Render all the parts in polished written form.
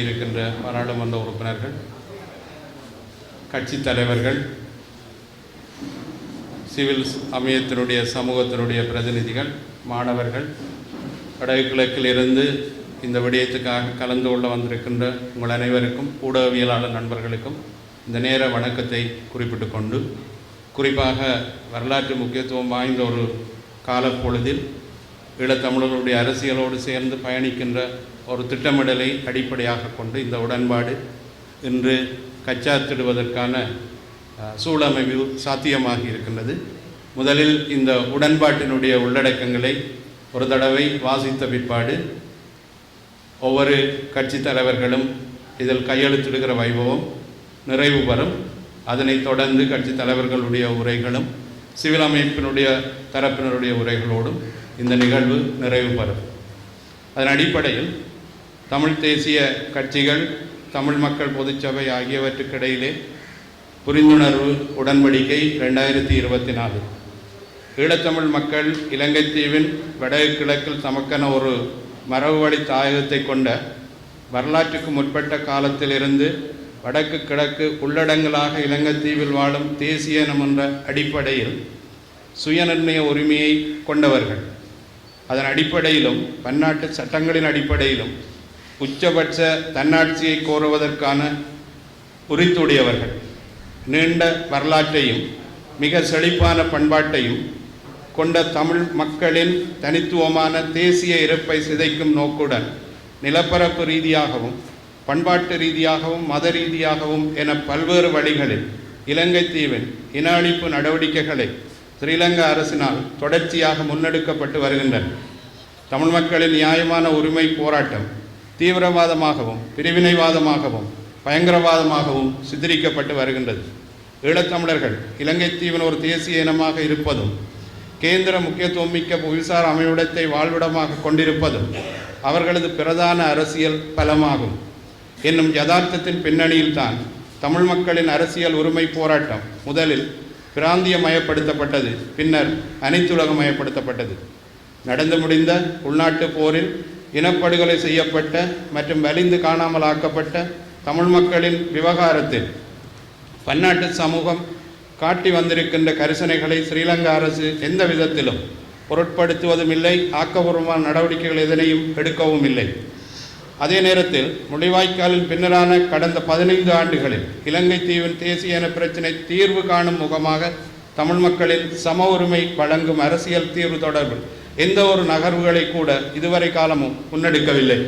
இருக்கின்ற பாராளுமன்ற உறுப்பினர்கள், கட்சி தலைவர்கள், சிவில் அமையத்தினுடைய சமூகத்தினுடைய பிரதிநிதிகள், மாணவர்கள், வடகிழக்கிலிருந்து இந்த விடயத்துக்காக கலந்து கொள்ள வந்திருக்கின்ற உங்கள் அனைவருக்கும், ஊடகவியலாளர் நண்பர்களுக்கும் இந்த நேர வணக்கத்தை குறிப்பிட்டு கொண்டு, குறிப்பாக வரலாற்று முக்கியத்துவம் வாய்ந்த ஒரு காலப்பொழுதில் ஈழத்தமிழர்களுடைய அரசியலோடு சேர்ந்து பயணிக்கின்ற ஒரு திட்டமிடலை அடிப்படையாக கொண்டு இந்த உடன்பாடு இன்று கச்சாத்திடுவதற்கான சூழமைவு சாத்தியமாகி இருக்கின்றது. முதலில் இந்த உடன்பாட்டினுடைய உள்ளடக்கங்களை ஒரு தடவை வாசித்த பிற்பாடு ஒவ்வொரு கட்சி தலைவர்களும் இதில் கையெழுத்திடுகிற வைபவம் நிறைவு பெறும். அதனைத் தொடர்ந்து கட்சி தலைவர்களுடைய உரைகளும் சிவில் அமைப்பினுடைய தரப்பினருடைய உரைகளோடும் இந்த நிகழ்வு நிறைவு பெறும். அதன் அடிப்படையில் தமிழ் தேசிய கட்சிகள், தமிழ் மக்கள் பொதுச்சபை ஆகியவற்றுக்கிடையிலே புரிந்துணர்வு உடன்படிக்கை 2024 ஈழத்தமிழ் மக்கள் இலங்கை தீவின் வடகிழக்கில் தமக்கென ஒரு மரபு வழி தாயகத்தை கொண்ட வரலாற்றுக்கு முற்பட்ட காலத்திலிருந்து வடக்கு கிழக்கு உள்ளடங்களாக இலங்கை தீவில் வாழும் தேசிய இனம் என்ற அடிப்படையில் சுயநிர்ணய உரிமையை கொண்டவர்கள். அதன் அடிப்படையிலும் பன்னாட்டு சட்டங்களின் அடிப்படையிலும் உச்சபட்ச தன்னாட்சியை கோருவதற்கான உரித்துடையவர்கள். நீண்ட வரலாற்றையும் மிக செழிப்பான பண்பாட்டையும் கொண்ட தமிழ் மக்களின் தனித்துவமான தேசிய இருப்பை சிதைக்கும் நோக்குடன் நிலப்பரப்பு ரீதியாகவும் பண்பாட்டு ரீதியாகவும் மத ரீதியாகவும் என பல்வேறு வழிகளில் இலங்கை தீவின் இன அழிப்பு நடவடிக்கைகளை ஸ்ரீலங்கா அரசினால் தொடர்ச்சியாக முன்னெடுக்கப்பட்டு வருகின்றன. தமிழ் மக்களின் நியாயமான உரிமை போராட்டம் தீவிரவாதமாகவும் பிரிவினைவாதமாகவும் பயங்கரவாதமாகவும் சித்தரிக்கப்பட்டு வருகின்றது. ஈழத்தமிழர்கள் இலங்கை தீவின் ஒரு தேசிய இனமாக இருப்பதும் கேந்திர முக்கியத்துவம் மிக்க புவிசார் அமைவிடத்தை வாழ்விடமாக கொண்டிருப்பதும் அவர்களது பிரதான அரசியல் பலமாகும் என்னும் யதார்த்தத்தின் பின்னணியில்தான் தமிழ் மக்களின் அரசியல் உரிமை போராட்டம் முதலில் பிராந்தியமயப்படுத்தப்பட்டது, பின்னர் அனைத்துலகமயப்படுத்தப்பட்டது. நடந்து முடிந்த உள்நாட்டு போரில் இனப்படுகொலை செய்யப்பட்ட மற்றும் வலிந்து காணாமல் ஆக்கப்பட்ட தமிழ் மக்களின் விவகாரத்தில் பன்னாட்டு சமூகம் காட்டி வந்திருக்கின்ற கரிசனைகளை ஸ்ரீலங்கா அரசு எந்த விதத்திலும் பொருட்படுத்துவதும் இல்லை, ஆக்கபூர்வமான நடவடிக்கைகள் எதனையும் எடுக்கவும் இல்லை. அதே நேரத்தில் முள்ளிவாய்க்காலின் பின்னரான கடந்த 15 ஆண்டுகளில் இலங்கை தீவின் தேசிய இன பிரச்சினை தீர்வு காணும் முகமாக தமிழ் மக்களின் சம உரிமை வழங்கும் அரசியல் தீர்வு தொடர்பில் எந்த ஒரு நகர்வுகளை கூட இதுவரை காலமும் முன்னெடுக்கவில்லை.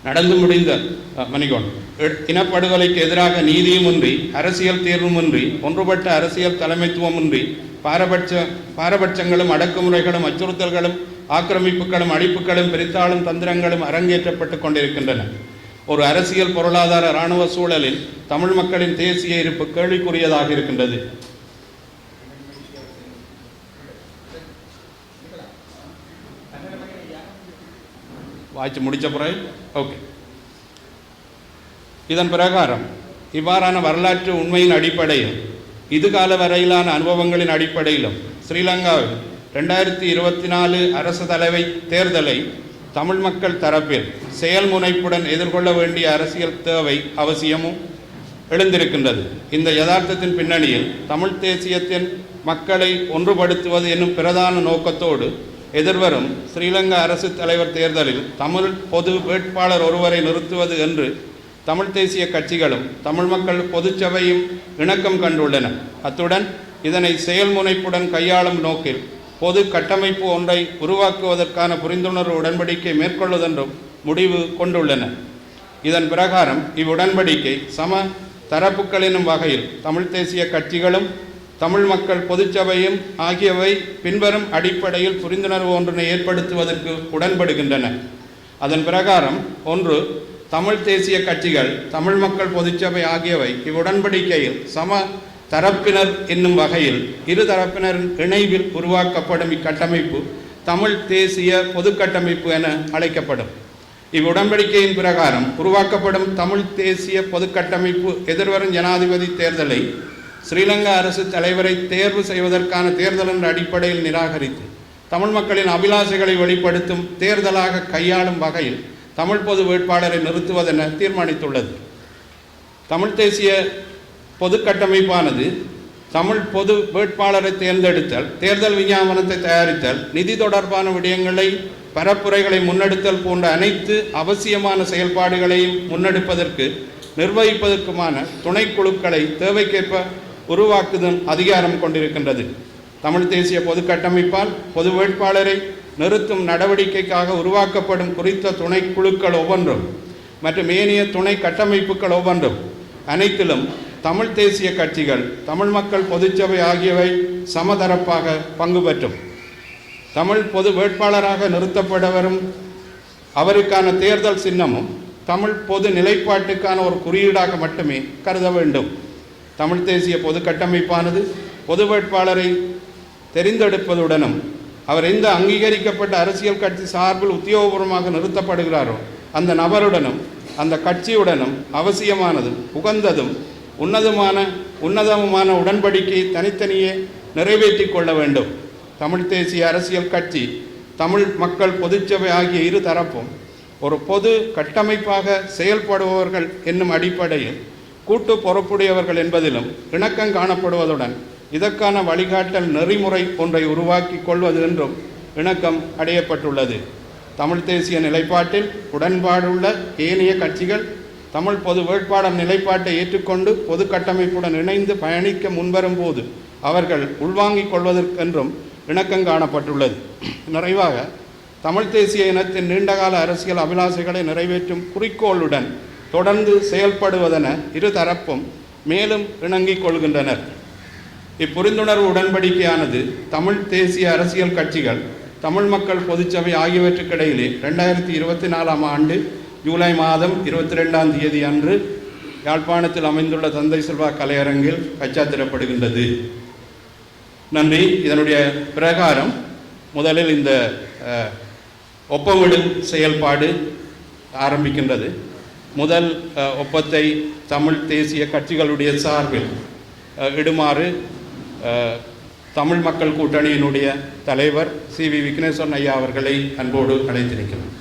நடந்து முடிந்த இனப்படுகொலைக்கு எதிராக நீதியும் இன்றி, அரசியல் தீர்வும் இன்றி, ஒன்றுபட்ட அரசியல் தலைமைத்துவம் இன்றி, பாரபட்சங்களும் அடக்குமுறைகளும் அச்சுறுத்தல்களும் ஆக்கிரமிப்புகளும் அழிப்புகளும் பிரித்தாளும் தந்திரங்களும் அரங்கேற்றப்பட்டு கொண்டிருக்கின்றன. ஒரு அரசியல் பொருளாதார இராணுவ சூழலில் தமிழ் மக்களின் தேசிய இருப்பு கேள்விக்குரியதாக இருக்கின்றது. வாய்ச்சி முடித்த பிறகு ஓகே. இதன் பிரகாரம் இவ்வாறான வரலாற்று உண்மையின் அடிப்படையில் இதுகால வரையிலான அனுபவங்களின் அடிப்படையிலும் ஸ்ரீலங்காவில் 2024 அரசு தலைவை தேர்தலை தமிழ் மக்கள் தரப்பில் செயல்முனைப்புடன் எதிர்கொள்ள வேண்டிய அரசியல் தேவை அவசியமும் எழுந்திருக்கின்றது. இந்த யதார்த்தத்தின் பின்னணியில் தமிழ் தேசியத்தின் மக்களை ஒன்றுபடுத்துவது என்னும் பிரதான நோக்கத்தோடு எதிர்வரும் ஸ்ரீலங்கா அரசு தலைவர் தேர்தலில் தமிழ் பொது வேட்பாளர் ஒருவரை நிறுத்துவது என்று தமிழ் தேசிய கட்சிகளும் தமிழ் மக்கள் பொதுச்சபையும் இணக்கம் கண்டுள்ளன. அத்துடன் இதனை செயல்முனைப்புடன் கையாளும் நோக்கில் பொது கட்டமைப்பு ஒன்றை உருவாக்குவதற்கான புரிந்துணர்வு உடன்படிக்கை மேற்கொள்வதென்றும் முடிவு கொண்டுள்ளன. இதன் பிரகாரம் இவ்வுடன்படிக்கை சம தரப்புகள் எனும் வகையில் தமிழ் தேசிய கட்சிகளும் தமிழ் மக்கள் பொதுச்சபையும் ஆகியவை பின்வரும் அடிப்படையில் புரிந்துணர்வு ஒன்றினை ஏற்படுத்துவதற்கு உடன்படுகின்றன. அதன் பிரகாரம் 1. தமிழ் தேசிய கட்சிகள் தமிழ் மக்கள் பொதுச்சபை ஆகியவை இவ்வுடன்படிக்கையில் சம தரப்பினர் என்னும் வகையில் இரு தரப்பினரின் இணைவில் உருவாக்கப்படும் இக்கட்டமைப்பு தமிழ் தேசிய பொது கட்டமைப்பு என அழைக்கப்படும். இவ்வுடன்படிக்கையின் பிரகாரம் உருவாக்கப்படும் தமிழ் தேசிய பொது கட்டமைப்பு எதிர்வரும் ஜனாதிபதி தேர்தலை ஸ்ரீலங்கா அரசு தலைவரை தேர்வு செய்வதற்கான தேர்தல் என்ற அடிப்படையில் நிராகரித்து தமிழ் மக்களின் அபிலாஷைகளை வெளிப்படுத்தும் தேர்தலாக கையாளும் வகையில் தமிழ் பொது வேட்பாளரை நிறுத்துவதென தீர்மானித்துள்ளது. தமிழ் தேசிய பொது கட்டமைப்பானது தமிழ் பொது வேட்பாளரை தேர்ந்தெடுத்தல், தேர்தல் விஞ்ஞாபனத்தை தயாரித்தல், நிதி தொடர்பான விடயங்களை பரப்புரைகளை முன்னெடுத்தல் போன்ற அனைத்து அவசியமான செயல்பாடுகளையும் முன்னெடுப்பதற்கு நிர்வகிப்பதற்குமான துணைக்குழுக்களை தேவைக்கேற்ப உருவாக்குதல் அதிகாரம் கொண்டிருக்கின்றது. தமிழ் தேசிய பொது கட்டமைப்பால் பொது வேட்பாளரை நிறுத்தும் நடவடிக்கைக்காக உருவாக்கப்படும் குறித்த துணைக்குழுக்கள் ஒவ்வொன்றும் மற்றும் ஏனைய துணை கட்டமைப்புகள் ஒவ்வொன்றும் அனைத்திலும் தமிழ் தேசிய கட்சிகள், தமிழ் மக்கள் பொதுச்சபை ஆகியவை சமதரப்பாக பங்கு பெற்றும் தமிழ் பொது வேட்பாளராக நிறுத்தப்பட வரும் அவருக்கான தேர்தல் சின்னமும் தமிழ் பொது நிலைப்பாட்டுக்கான ஒரு குறியீடாக மட்டுமே கருத வேண்டும். தமிழ் தேசிய பொது கட்டமைப்பானது பொது வேட்பாளரை தெரிந்தெடுப்பதுடனும் அவர் எந்த அங்கீகரிக்கப்பட்ட அரசியல் கட்சி சார்பில் உத்தியோகபூர்வமாக நிறுத்தப்படுகிறாரோ அந்த நபருடனும் அந்த கட்சியுடனும் அவசியமானதும் உகந்ததும் உன்னதமான உடன்படிக்கை தனித்தனியே நிறைவேற்றி கொள்ள வேண்டும். தமிழ் தேசிய அரசியல் கட்சி, தமிழ் மக்கள் பொதுச்சபை ஆகிய இரு தரப்பும் ஒரு பொது கட்டமைப்பாக செயல்படுபவர்கள் என்னும் அடிப்படையில் கூட்டு பொறுப்புடையவர்கள் என்பதிலும் இணக்கம் காணப்படுவதுடன் இதற்கான வழிகாட்டல் நெறிமுறை ஒன்றை உருவாக்கி கொள்வது என்றும் இணக்கம் அடையப்பட்டுள்ளது. தமிழ் தேசிய நிலைப்பாட்டில் உடன்பாடுள்ள ஏனைய கட்சிகள் தமிழ் பொது வேட்பாளர் நிலைப்பாட்டை ஏற்றுக்கொண்டு பொது கட்டமைப்புடன் இணைந்து பயணிக்க முன்வரும் போது அவர்கள் உள்வாங்கிக் கொள்வதற்கென்றும் இணக்கம் காணப்பட்டுள்ளது. நிறைவாக, தமிழ் தேசிய இனத்தின் நீண்டகால அரசியல் அபிலாஷைகளை நிறைவேற்றும் குறிக்கோளுடன் தொடர்ந்து செயல்படுவதென இரு தரப்பும் மேலும் இணங்கிக் கொள்கின்றனர். இப்புரிந்துணர்வு உடன்படிக்கையானது தமிழ் தேசிய அரசியல் கட்சிகள், தமிழ் மக்கள் பொதுச்சபை ஆகியவற்றுக்கிடையிலே 2024 ஆண்டு ஜூலை மாதம் 22ஆம் தேதி அன்று யாழ்ப்பாணத்தில் அமைந்துள்ள தந்தை செல்வா கலையரங்கில் கைச்சாத்திடப்படுகின்றது. நன்றி. இதனுடைய பிரகாரம் முதலில் இந்த ஒப்பமிடும் செயல்பாடு ஆரம்பிக்கின்றது. முதல் ஒப்பத்தை தமிழ் தேசிய கட்சிகளுடைய சார்பில் இடுமாறு தமிழ் மக்கள் கூட்டணியினுடைய தலைவர் சி.வி. விக்னேஸ்வரன் ஐயா அவர்களை அன்போடு அழைத்திருக்கிறோம்.